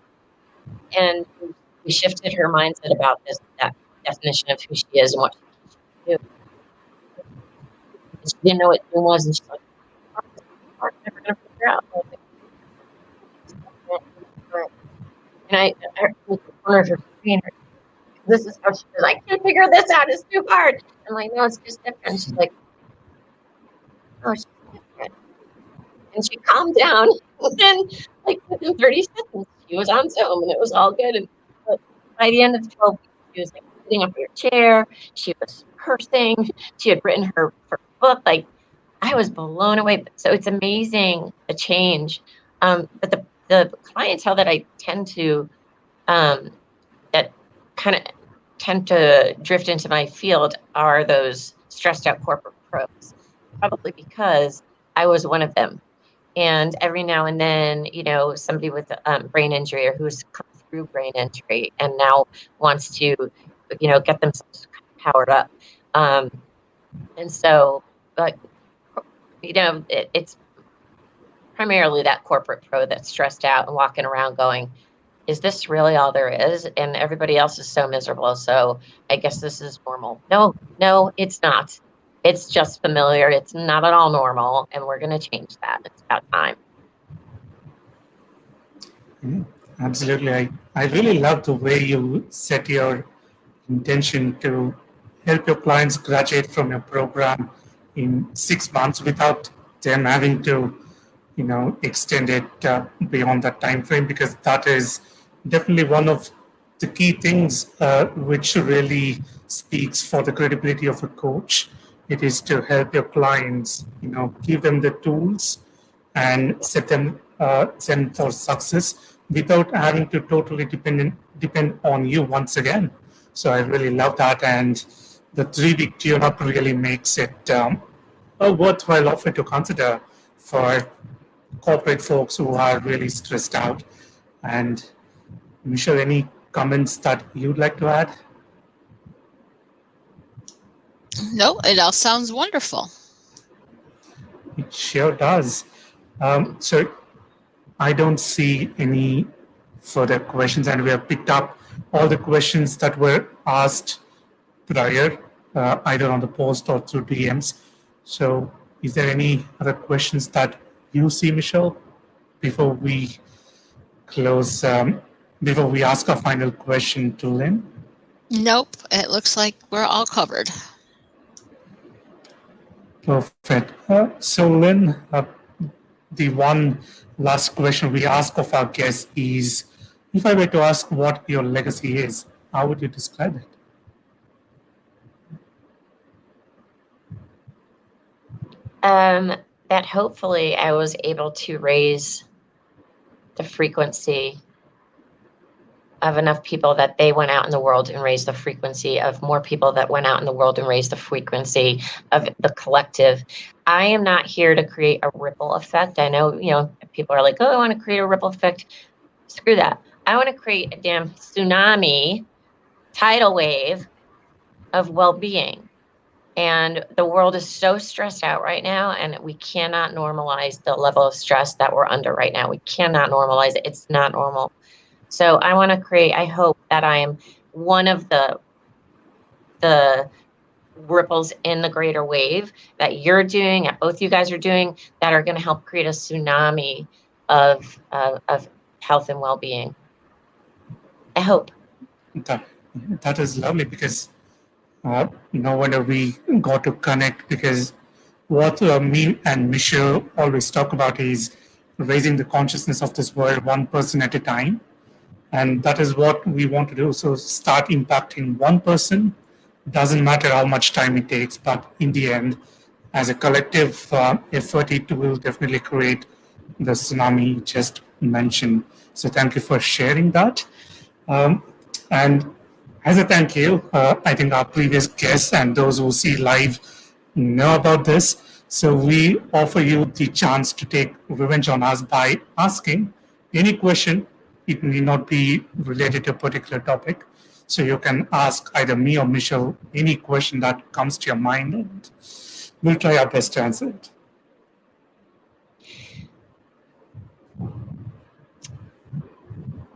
we shifted her mindset about that definition of who she is and what she can do. She didn't know what doom was, and she's like, I'm never going to figure out. And I looked at the corner of her screen, this is how she was, I can't figure this out, it's too hard. I'm like, no, it's just different. She's like, oh, she's different. And she calmed down, and then, within 30 seconds, she was on Zoom, and it was all good. And by the end of 12 weeks, she was sitting up in her chair, she was cursing, she had written her first book. I was blown away. So it's amazing the change. But the clientele that I tend to that kind of tend to drift into my field are those stressed out corporate pros, probably because I was one of them. And every now and then, somebody with brain injury or who's come through brain injury and now wants to, get themselves powered up. And so, it's primarily that corporate pro that's stressed out and walking around going, is this really all there is? And everybody else is so miserable. So I guess this is normal. No, it's not. It's just familiar. It's not at all normal. And we're going to change that. It's about time. Absolutely. I really love the way you set your intention to help your clients graduate from your program in 6 months without them having to, extend it beyond that time frame, because that is definitely one of the key things which really speaks for the credibility of a coach. It is to help your clients, give them the tools and set them for success without having to totally depend on you once again. So I really love that, and the 3-week tune-up really makes it a worthwhile offer to consider for corporate folks who are really stressed out. And Michele, any comments that you'd like to add? No, it all sounds wonderful. It sure does. So I don't see any further questions, and we have picked up all the questions that were asked prior, either on the post or through DMs. So is there any other questions that you see, Michele, before we close, before we ask our final question to Lynn? Nope, it looks like we're all covered. Perfect. So Lynn, the one last question we ask of our guests is, if I were to ask what your legacy is, how would you describe it? That hopefully I was able to raise the frequency of enough people that they went out in the world and raised the frequency of more people that went out in the world and raised the frequency of the collective. I am not here to create a ripple effect. I know, people are like, oh, I want to create a ripple effect. Screw that. I want to create a damn tsunami, tidal wave of well-being. And the world is so stressed out right now, and we cannot normalize the level of stress that we're under right now. We cannot normalize it. It's not normal. So I want to create, I hope that I am one of the ripples in the greater wave that you're doing, that both you guys are doing, that are going to help create a tsunami of health and well-being. I hope. That is lovely, because no wonder we got to connect, because what me and Michele always talk about is raising the consciousness of this world one person at a time. And that is what we want to do. So start impacting one person. Doesn't matter how much time it takes, but in the end, as a collective effort, it will definitely create the tsunami you just mentioned. So thank you for sharing that. And as a thank you, I think our previous guests and those who see live know about this. So we offer you the chance to take revenge on us by asking any question. It need not be related to a particular topic. So you can ask either me or Michele any question that comes to your mind, and we'll try our best to answer it.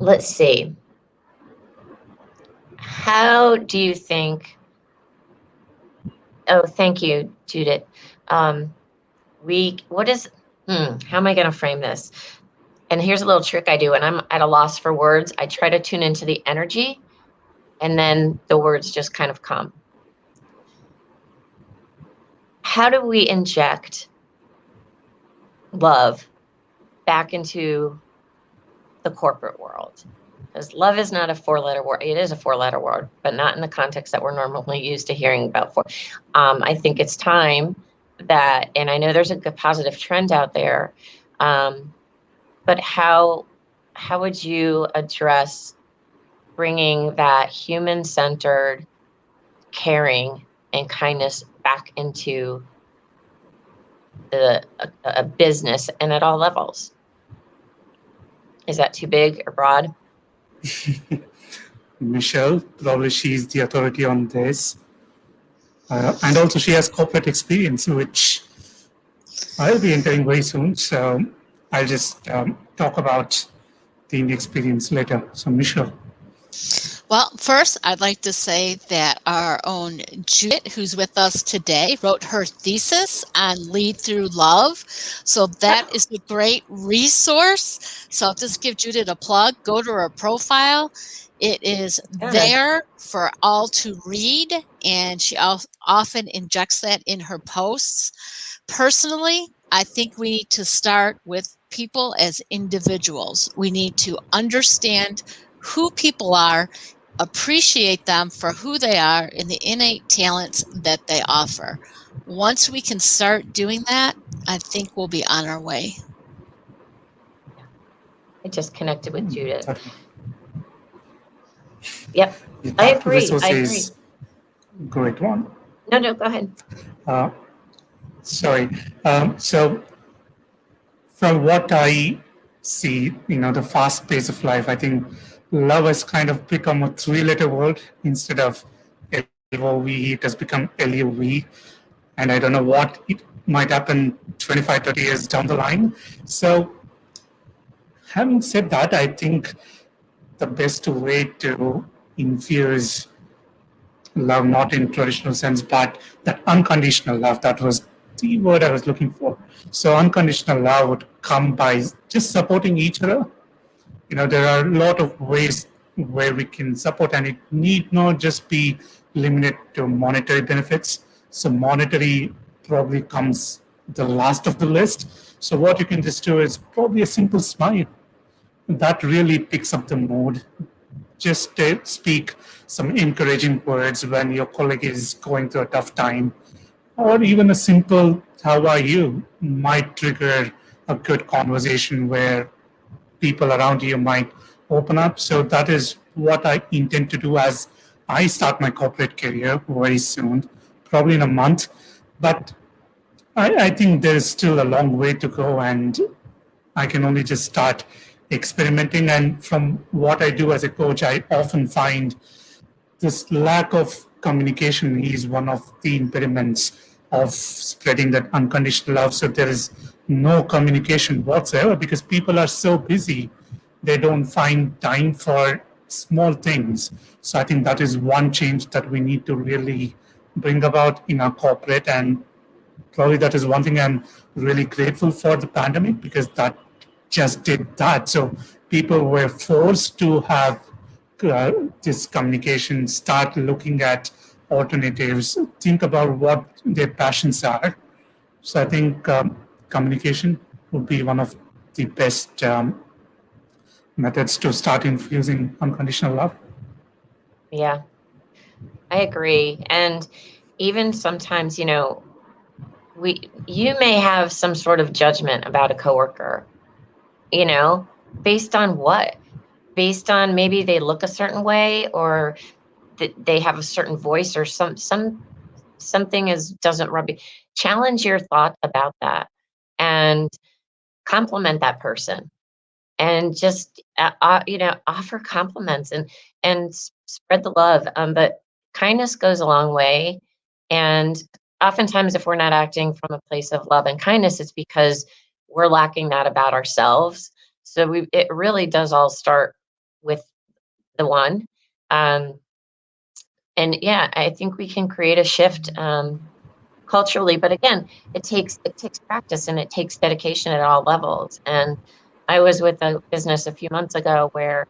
Let's see. How do you think? Oh, thank you, Judith. How am I going to frame this? And here's a little trick I do when I'm at a loss for words. I try to tune into the energy, and then the words just kind of come. How do we inject love back into the corporate world? Because love is not a four-letter word. It is a four-letter word, but not in the context that we're normally used to hearing about. I think it's time that, and I know there's a good positive trend out there, but how would you address bringing that human-centered caring and kindness back into a business and at all levels? Is that too big or broad? Michele, probably she's the authority on this. And also she has corporate experience, which I'll be entering very soon. So I'll just talk about the experience later. So Michele. Well, first, I'd like to say that our own Judith, who's with us today, wrote her thesis on Lead Through Love. So that is a great resource. So I'll just give Judith a plug. Go to her profile. It is there for all to read, and she often injects that in her posts. Personally, I think we need to start with people as individuals. We need to understand who people are, appreciate them for who they are and the innate talents that they offer. Once we can start doing that, I think we'll be on our way. I just connected with Judith. Yep, That I agree. Is great one. No, go ahead. Sorry. So from what I see, the fast pace of life, I think love has kind of become a three-letter word instead of L-O-V. It has become L-U-V. And I don't know what it might happen 25, 30 years down the line. So having said that, I think the best way to infuse love, not in traditional sense, but that unconditional love, that was the word I was looking for. So unconditional love would come by just supporting each other. There are a lot of ways where we can support, and it need not just be limited to monetary benefits. So monetary probably comes the last of the list. So what you can just do is probably a simple smile. That really picks up the mood. Just speak some encouraging words when your colleague is going through a tough time, or even a simple "How are you?" might trigger a good conversation where people around you might open up. So that is what I intend to do as I start my corporate career very soon, probably in a month. But I think there's still a long way to go, and I can only just start experimenting. And from what I do as a coach, I often find this lack of communication is one of the impediments of spreading that unconditional love. So there is no communication whatsoever because people are so busy, they don't find time for small things. So I think that is one change that we need to really bring about in our corporate, and probably that is one thing I'm really grateful for the pandemic because that just did that. So people were forced to have this communication, start looking at alternatives, think about what their passions are. So I think communication would be one of the best methods to start infusing unconditional love. Yeah, I agree. And even sometimes, you know, you may have some sort of judgment about a coworker, you know, based on what? Based on maybe they look a certain way, or they have a certain voice, or something doesn't rub you. Challenge your thought about that and compliment that person, and just you know, offer compliments and spread the love. But kindness goes a long way, and oftentimes if we're not acting from a place of love and kindness, it's because we're lacking that about ourselves. So it really does all start with the one. Um, and yeah, I think we can create a shift culturally, but again, it takes practice and it takes dedication at all levels. And I was with a business a few months ago where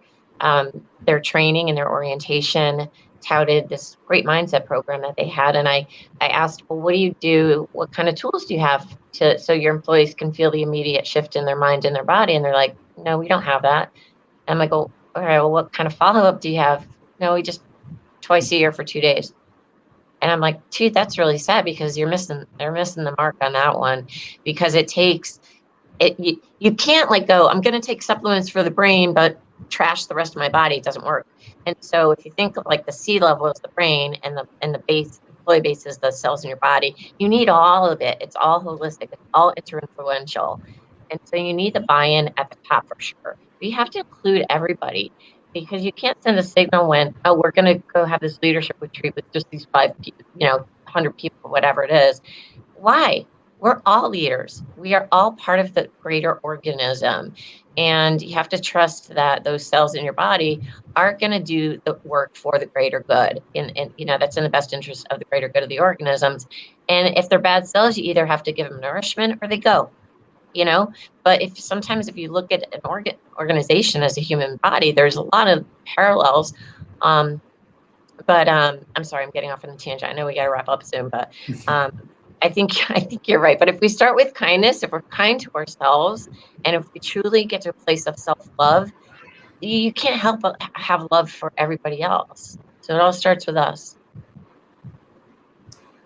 their training and their orientation touted this great mindset program that they had. And I asked, well, what do you do? What kind of tools do you have so your employees can feel the immediate shift in their mind and their body? And they're like, no, we don't have that. And I'm like, oh, all right, well, what kind of follow-up do you have? No, we just twice a year for 2 days. And I'm like, dude, that's really sad because they're missing the mark on that one, because it takes it. You can't like go, I'm going to take supplements for the brain, but trash the rest of my body. It doesn't work. And so if you think of like the C level is the brain, and the base employee base is the cells in your body, you need all of it. It's all holistic. It's all interinfluential. And so you need the buy-in at the top for sure. But you have to include everybody, because you can't send a signal when, oh, we're going to go have this leadership retreat with just these 5 people, 100 people, whatever it is. Why? We're all leaders. We are all part of the greater organism. And you have to trust that those cells in your body are going to do the work for the greater good. And that's in the best interest of the greater good of the organisms. And if they're bad cells, you either have to give them nourishment or they go. But if you look at an organization as a human body, there's a lot of parallels. I'm sorry, I'm getting off on a tangent. I know we got to wrap up soon, but I think you're right. But if we start with kindness, if we're kind to ourselves, and if we truly get to a place of self-love, you can't help but have love for everybody else. So it all starts with us.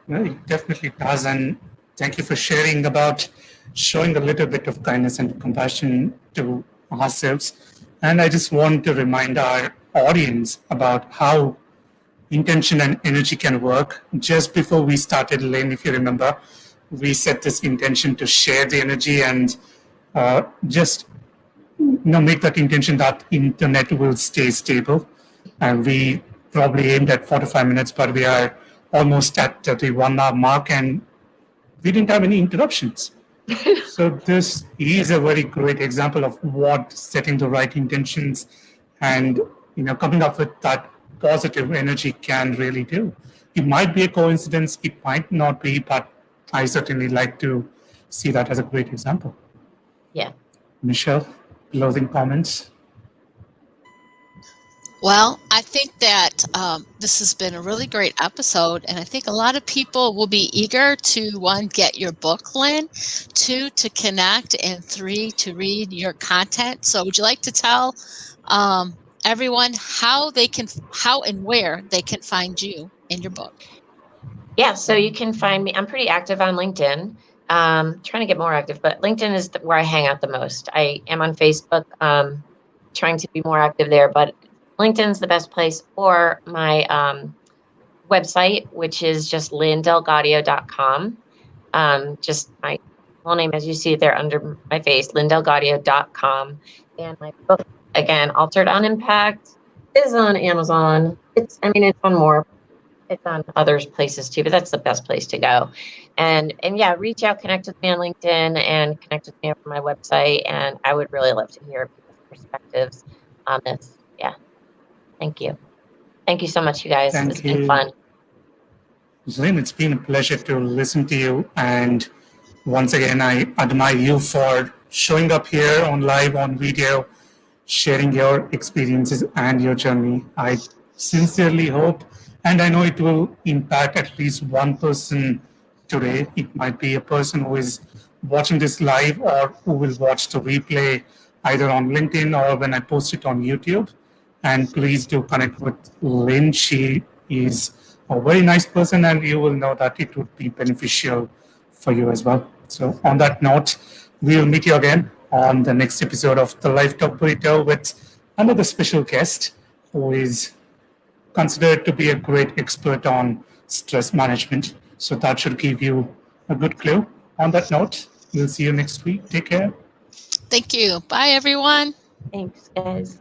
Well, it definitely does. And thank you for sharing about showing a little bit of kindness and compassion to ourselves. And I just want to remind our audience about how intention and energy can work. Just before we started, Lynn, if you remember, we set this intention to share the energy and just make that intention that internet will stay stable. And we probably aimed at 45 minutes, but we are almost at the 1 hour mark, and we didn't have any interruptions. So this is a very great example of what setting the right intentions and coming up with that positive energy can really do. It might be a coincidence, it might not be, but I certainly like to see that as a great example. Yeah. Michele, closing comments? Well, I think that this has been a really great episode, and I think a lot of people will be eager to, 1, get your book, Lynn, 2, to connect, and 3, to read your content. So would you like to tell everyone how and where they can find you in your book? Yeah, so you can find me. I'm pretty active on LinkedIn. Trying to get more active, but LinkedIn is where I hang out the most. I am on Facebook, trying to be more active there, but LinkedIn's the best place, or my website, which is just lynndelgaudio.com. Just my full name as you see it there under my face, lynndelgaudio.com. And my book, again, Altered on Impact, is on Amazon. It's on more. It's on other places too, but that's the best place to go. And yeah, reach out, connect with me on LinkedIn, and connect with me on my website. And I would really love to hear people's perspectives on this. Yeah. Thank you. Thank you so much, you guys. Thank It's you. been fun. Lynn, it's been a pleasure to listen to you. And once again, I admire you for showing up here on live, on video, sharing your experiences and your journey. I sincerely hope, and I know it will impact at least one person today. It might be a person who is watching this live or who will watch the replay either on LinkedIn or when I post it on YouTube. And please do connect with Lynn. She is a very nice person, and you will know that it would be beneficial for you as well. So on that note, we will meet you again on the next episode of the Life Talk Burrito with another special guest who is considered to be a great expert on stress management. So that should give you a good clue. On that note, we'll see you next week. Take care. Thank you. Bye, everyone. Thanks, guys.